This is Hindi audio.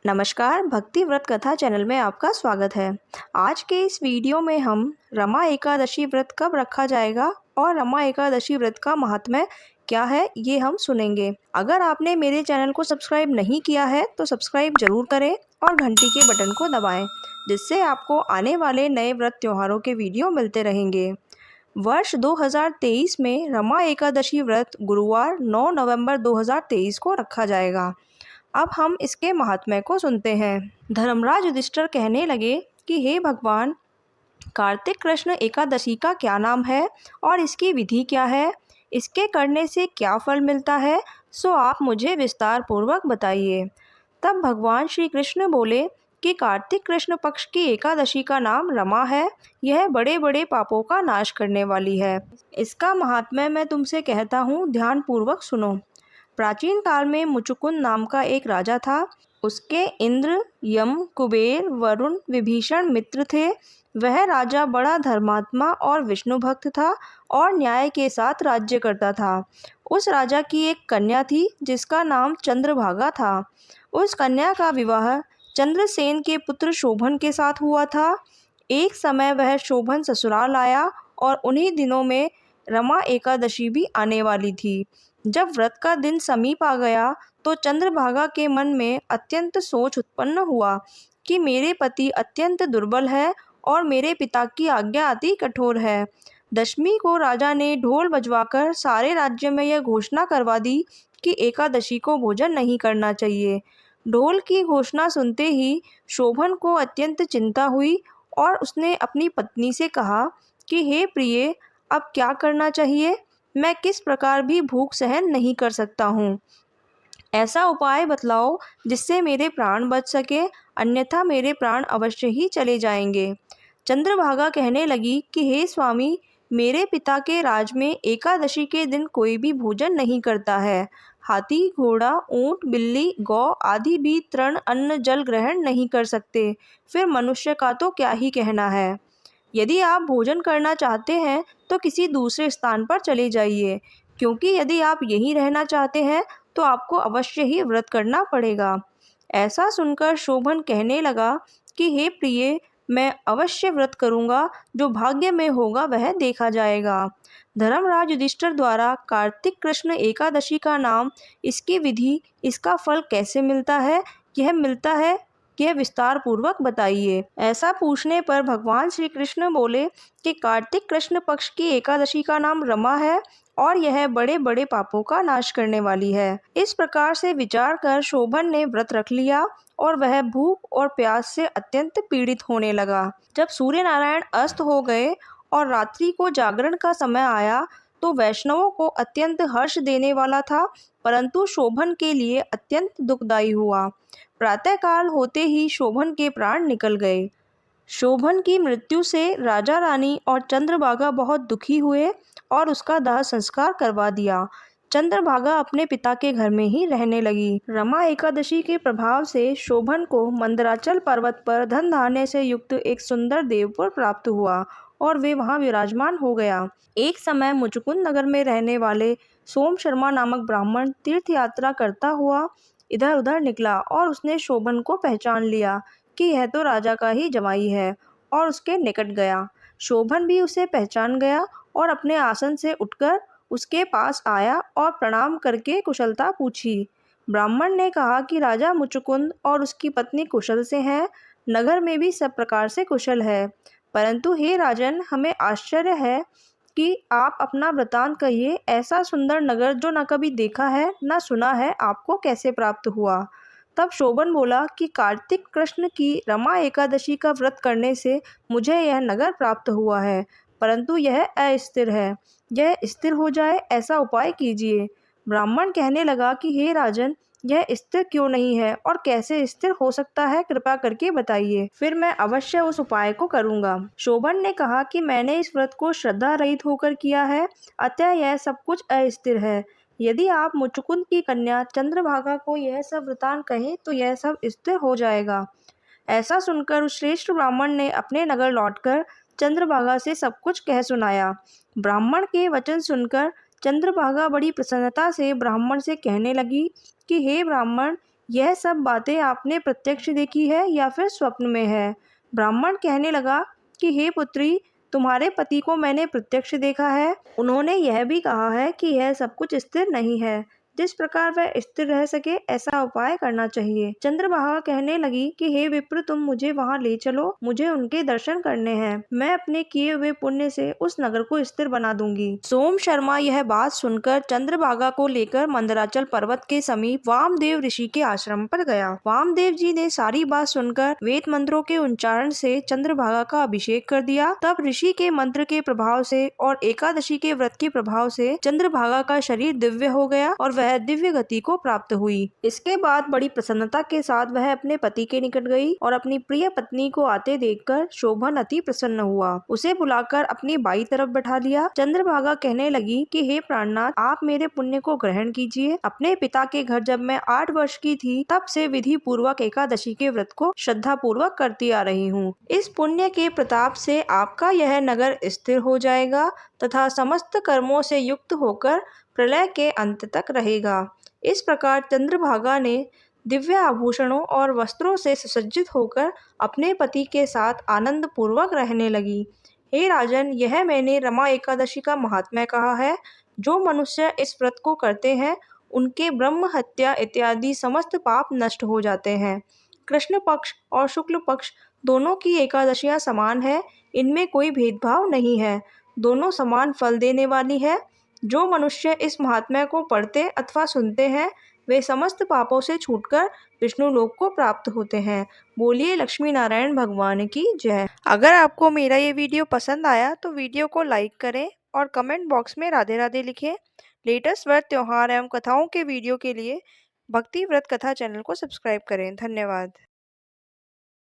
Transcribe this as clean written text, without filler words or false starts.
नमस्कार, भक्ति व्रत कथा चैनल में आपका स्वागत है। आज के इस वीडियो में हम रमा एकादशी व्रत कब रखा जाएगा और रमा एकादशी व्रत का महात्म्य क्या है ये हम सुनेंगे। अगर आपने मेरे चैनल को सब्सक्राइब नहीं किया है तो सब्सक्राइब जरूर करें और घंटी के बटन को दबाएं, जिससे आपको आने वाले नए व्रत त्योहारों के वीडियो मिलते रहेंगे। वर्ष 2023 में रमा एकादशी व्रत गुरुवार 9 नवंबर 2023 को रखा जाएगा। अब हम इसके महात्म्य को सुनते हैं। धर्मराज युधिष्ठिर कहने लगे कि हे भगवान, कार्तिक कृष्ण एकादशी का क्या नाम है और इसकी विधि क्या है, इसके करने से क्या फल मिलता है, सो आप मुझे विस्तार पूर्वक बताइए। तब भगवान श्री कृष्ण बोले कि कार्तिक कृष्ण पक्ष की एकादशी का नाम रमा है। यह बड़े बड़े पापों का नाश करने वाली है। इसका महात्म्य मैं तुमसे कहता हूँ, ध्यान पूर्वक सुनो। प्राचीन काल में मुचुकुंद नाम का एक राजा था। उसके इंद्र, यम, कुबेर, वरुण, विभीषण मित्र थे। वह राजा बड़ा धर्मात्मा और विष्णु भक्त था और न्याय के साथ राज्य करता था। उस राजा की एक कन्या थी जिसका नाम चंद्रभागा था। उस कन्या का विवाह चंद्रसेन के पुत्र शोभन के साथ हुआ था। एक समय वह शोभन ससुराल आया और उन्हीं दिनों में रमा एकादशी भी आने वाली थी। जब व्रत का दिन समीप आ गया तो चंद्रभागा के मन में अत्यंत सोच उत्पन्न हुआ कि मेरे पति अत्यंत दुर्बल है और मेरे पिता की आज्ञा अति कठोर है। दशमी को राजा ने ढोल बजवाकर सारे राज्य में यह घोषणा करवा दी कि एकादशी को भोजन नहीं करना चाहिए। ढोल की घोषणा सुनते ही शोभन को अत्यंत चिंता हुई और उसने अपनी पत्नी से कहा कि हे प्रिय, अब क्या करना चाहिए? मैं किस प्रकार भी भूख सहन नहीं कर सकता हूँ। ऐसा उपाय बतलाओ जिससे मेरे प्राण बच सके, अन्यथा मेरे प्राण अवश्य ही चले जाएंगे। चंद्रभागा कहने लगी कि हे स्वामी, मेरे पिता के राज में एकादशी के दिन कोई भी भोजन नहीं करता है। हाथी, घोड़ा, ऊंट, बिल्ली, गौ आदि भी तृण अन्न जल ग्रहण नहीं कर सकते। फिर मनुष्य का तो क्या ही कहना है। यदि आप भोजन करना चाहते हैं तो किसी दूसरे स्थान पर चले जाइए, क्योंकि यदि आप यहीं रहना चाहते हैं तो आपको अवश्य ही व्रत करना पड़ेगा। ऐसा सुनकर शोभन कहने लगा कि हे प्रिय, मैं अवश्य व्रत करूंगा, जो भाग्य में होगा वह देखा जाएगा। धर्मराज युधिष्ठिर द्वारा कार्तिक कृष्ण एकादशी का नाम, इसकी विधि, इसका फल कैसे मिलता है, यह विस्तार पूर्वक बताइए। ऐसा पूछने पर भगवान श्री कृष्ण बोले कि कार्तिक कृष्ण पक्ष की एकादशी का नाम रमा है और यह बड़े बड़े पापों का नाश करने वाली है। इस प्रकार से विचार कर शोभन ने व्रत रख लिया और वह भूख और प्यास से अत्यंत पीड़ित होने लगा। जब सूर्य नारायण अस्त हो गए और रात्रि को जागरण का समय आया तो वैष्णवों को अत्यंत हर्ष देने वाला था, परंतु शोभन के लिए अत्यंत दुखदायी हुआ। प्रातःकाल होते ही शोभन के प्राण निकल गए। शोभन की मृत्यु से राजा रानी और चंद्रभागा बहुत दुखी हुए और उसका दाह संस्कार करवा दिया। चंद्रभागा अपने पिता के घर में ही रहने लगी। रमा एकादशी के प्रभाव से शोभन को मंदराचल पर्वत पर धन धान्य से युक्त एक सुंदर देवपुर प्राप्त हुआ और वे वहां विराजमान हो गया। एक समय मुचुकुंद नगर में रहने वाले सोम शर्मा नामक ब्राह्मण तीर्थ यात्रा करता हुआ इधर उधर निकला और उसने शोभन को पहचान लिया कि यह तो राजा का ही जमाई है और उसके निकट गया। शोभन भी उसे पहचान गया और अपने आसन से उठकर उसके पास आया और प्रणाम करके कुशलता पूछी। ब्राह्मण ने कहा कि राजा मुचुकुंद और उसकी पत्नी कुशल से हैं, नगर में भी सब प्रकार से कुशल है, परंतु हे राजन, हमें आश्चर्य है कि आप अपना वृतांत कहिए। ऐसा सुंदर नगर जो न कभी देखा है न सुना है, आपको कैसे प्राप्त हुआ? तब शोभन बोला कि कार्तिक कृष्ण की रमा एकादशी का व्रत करने से मुझे यह नगर प्राप्त हुआ है, परंतु यह अस्थिर है। यह स्थिर हो जाए ऐसा उपाय कीजिए। ब्राह्मण कहने लगा कि हे राजन, यह स्थिर क्यों नहीं है और कैसे स्थिर हो सकता है, कृपा करके बताइए, फिर मैं अवश्य उस उपाय को करूंगा। शोभन ने कहा कि मैंने इस व्रत को श्रद्धा रहित होकर किया है, अतः यह सब कुछ अस्थिर है। यदि आप मुचुकुंद की कन्या चंद्रभागा को यह सब वृतांत कहें तो यह सब स्थिर हो जाएगा। ऐसा सुनकर उस श्रेष्ठ ब्राह्मण ने अपने नगर लौटकर चंद्रभागा से सब कुछ कह सुनाया। ब्राह्मण के वचन सुनकर चंद्रभागा बड़ी प्रसन्नता से ब्राह्मण से कहने लगी कि हे ब्राह्मण, यह सब बातें आपने प्रत्यक्ष देखी है या फिर स्वप्न में है? ब्राह्मण कहने लगा कि हे पुत्री, तुम्हारे पति को मैंने प्रत्यक्ष देखा है। उन्होंने यह भी कहा है कि यह सब कुछ स्थिर नहीं है। जिस प्रकार वह स्थिर रह सके ऐसा उपाय करना चाहिए। चंद्रभागा कहने लगी कि हे विप्र, तुम मुझे वहां ले चलो, मुझे उनके दर्शन करने हैं। मैं अपने किए हुए पुण्य से उस नगर को स्थिर बना दूंगी। सोम शर्मा यह बात सुनकर चंद्रभागा को लेकर मंदराचल पर्वत के समीप वामदेव ऋषि के आश्रम पर गया। वामदेव जी ने सारी बात सुनकर वेद मंत्रों के उच्चारण से चंद्रभागा का अभिषेक कर दिया। तब ऋषि के मंत्र के प्रभाव से और एकादशी के व्रत के प्रभाव से चंद्रभागा का शरीर दिव्य हो गया और वह दिव्य गति को प्राप्त हुई। इसके बाद बड़ी प्रसन्नता के साथ वह अपने पति के निकट गई और अपनी प्रिय पत्नी को आते देखकर शोभन अति प्रसन्न हुआ। उसे बुलाकर अपनी बाई तरफ बैठा लिया। चंद्रभागा कहने लगी कि हे प्राणनाथ, आप मेरे पुण्य को ग्रहण कीजिए। अपने पिता के घर जब मैं 8 वर्ष की थी तब से विधि पूर्वक एकादशी के व्रत को श्रद्धा पूर्वक करती आ रही हूँ। इस पुण्य के प्रताप से आपका यह नगर स्थिर हो जाएगा तथा समस्त कर्मों से युक्त होकर प्रलय के अंत तक रहेगा। इस प्रकार चंद्रभागा ने दिव्य आभूषणों और वस्त्रों से सुसज्जित होकर अपने पति के साथ आनंद पूर्वक रहने लगी। हे राजन, यह मैंने रमा एकादशी का महात्म्य कहा है। जो मनुष्य इस व्रत को करते हैं उनके ब्रह्म हत्या इत्यादि समस्त पाप नष्ट हो जाते हैं। कृष्ण पक्ष और शुक्ल पक्ष दोनों की एकादशियां समान है, इनमें कोई भेदभाव नहीं है, दोनों समान फल देने वाली है। जो मनुष्य इस महात्म्य को पढ़ते अथवा सुनते हैं वे समस्त पापों से छूटकर विष्णु लोक को प्राप्त होते हैं। बोलिए लक्ष्मी नारायण भगवान की जय। अगर आपको मेरा ये वीडियो पसंद आया तो वीडियो को लाइक करें और कमेंट बॉक्स में राधे राधे लिखें। लेटेस्ट व्रत, त्योहार एवं कथाओं के वीडियो के लिए भक्ति व्रत कथा चैनल को सब्सक्राइब करें। धन्यवाद।